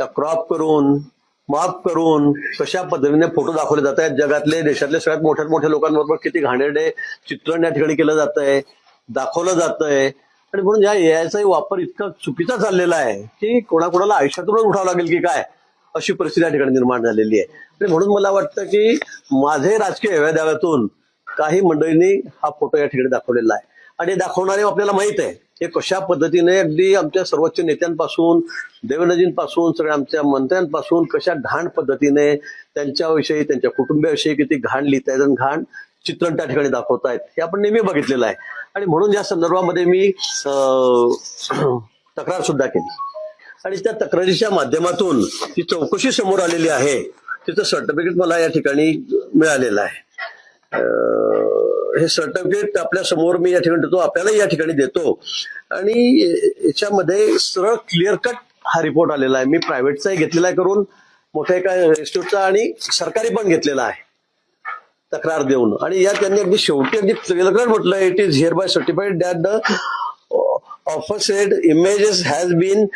त्या क्रॉप करून माफ करून कशा पद्धतीने फोटो दाखवले जात आहेत. जगातले देशातले सगळ्यात मोठ्या मोठ्या लोकांबरोबर किती घाणेरडे चित्रण या ठिकाणी केलं जात आहे, दाखवलं जात आहे. आणि म्हणून या एआयचाही वापर इतका चुकीचा चाललेला आहे की कोणाकोणाला आयुष्यातूनच उठावं लागेल की काय अशी परिस्थिती या ठिकाणी निर्माण झालेली आहे. आणि म्हणून मला वाटतं की माझे राजकीय हेव्यादाव्यातून काही मंडळींनी हा फोटो या ठिकाणी दाखवलेला आहे आणि दाखवणारे आपल्याला माहित आहे हे कशा पद्धतीने अगदी आमच्या सर्वोच्च नेत्यांपासून देवेंद्रजींपासून सगळ्या आमच्या मंत्र्यांपासून कशा घाण पद्धतीने त्यांच्याविषयी त्यांच्या कुटुंबियाविषयी किती घाण लिहितायत आणि घाण चित्रण त्या ठिकाणी दाखवतायत हे आपण नेहमी बघितलेलं आहे. आणि म्हणून या संदर्भामध्ये मी तक्रार सुद्धा केली आणि त्या तक्रारीच्या माध्यमातून ती चौकशी समोर आलेली आहे. तिचं सर्टिफिकेट मला या ठिकाणी मिळालेलं आहे. हे सर्टिफिकेट आपल्या समोर मी या ठिकाणी देतो, आपल्याला या ठिकाणी देतो. आणि याच्यामध्ये सरळ क्लिअर कट हा रिपोर्ट आलेला आहे. मी प्रायव्हेटचाही घेतलेला आहे करून मोठ्या एका इन्स्टिट्यूटचा आणि सरकारी पण घेतलेला आहे तक्रार देऊन. आणि या त्यांनी अगदी शेवटी अगदी क्लिअर कट म्हटलं it is here by certified that the aforesaid images has been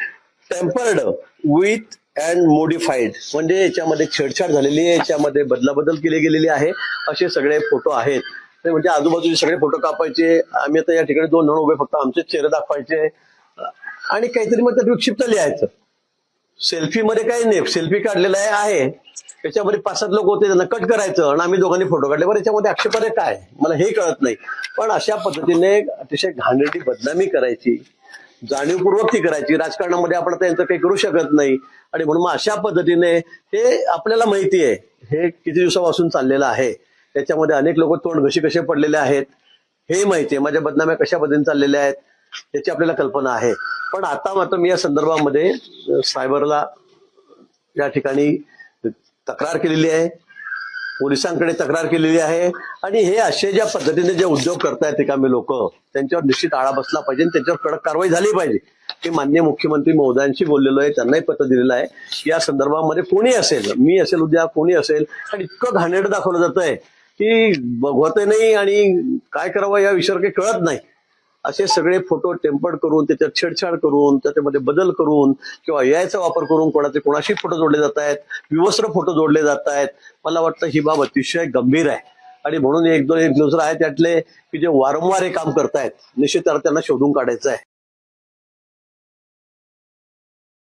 tampered with and modified. म्हणजे याच्यामध्ये छेडछाड झालेली आहे, याच्यामध्ये बदलाबदल केली गेलेली आहे असे सगळे फोटो आहेत. म्हणजे आजूबाजूचे सगळे फोटो कापायचे, आम्ही आता या ठिकाणी 2 जण उभे फक्त आमचे चेहरे दाखवायचे आणि काहीतरी मग त्यात विक्षिप्त लिहायचं. सेल्फीमध्ये काही नाही, सेल्फी काढलेला आहे त्याच्यामध्ये 5-7 लोक होते त्यांना कट करायचं आणि आम्ही दोघांनी फोटो काढले. बरं याच्यामध्ये आक्षेपार्ह काय मला हे कळत नाही. पण अशा पद्धतीने अतिशय घाणेरडी बदनामी करायची, जाणीवपूर्वक ती करायची. राजकारणामध्ये आपण आता यांचं काही करू शकत नाही आणि म्हणून मग अशा पद्धतीने हे आपल्याला माहिती आहे हे किती दिवसापासून चाललेलं आहे. त्याच्यामध्ये अनेक लोक तोंड घशी कसे पडलेले आहेत हे माहिती आहे. माझ्या बदनाम्या कशा पद्धतीने चाललेल्या आहेत याची आपल्याला कल्पना आहे. पण आता मात्र मी या संदर्भामध्ये सायबरला या ठिकाणी तक्रार केलेली आहे, पोलिसांकडे तक्रार केलेली आहे. आणि हे असे ज्या पद्धतीने जे उद्योग करतायत रिकामे लोक त्यांच्यावर निश्चित आळा बसला पाहिजे आणि त्यांच्यावर कडक कारवाई झाली पाहिजे. मी माननीय मुख्यमंत्री महोदयांशी बोललेलो आहे, त्यांनाही पत्र दिलेलं आहे या संदर्भामध्ये कोणी असेल, मी असेल उद्या कोणी असेल आणि इतकं घाणेरडं दाखवलं जात आहे की बघवत नाही आणि काय करावं या विषयावर काही कळत नाही. असे सगळे फोटो टेम्पर्ड करून त्याच्यात छेडछाड करून त्याच्यामध्ये बदल करून किंवा एआयचा वापर करून कोणाशी फोटो जोडले जात आहेत, विवस्त्र फोटो जोडले जात आहेत. मला वाटतं ही बाब अतिशय गंभीर आहे आणि म्हणून एक दोन आहेत त्यातले की जे वारंवार हे काम करतायत निश्चित त्यांना शोधून काढायचं आहे.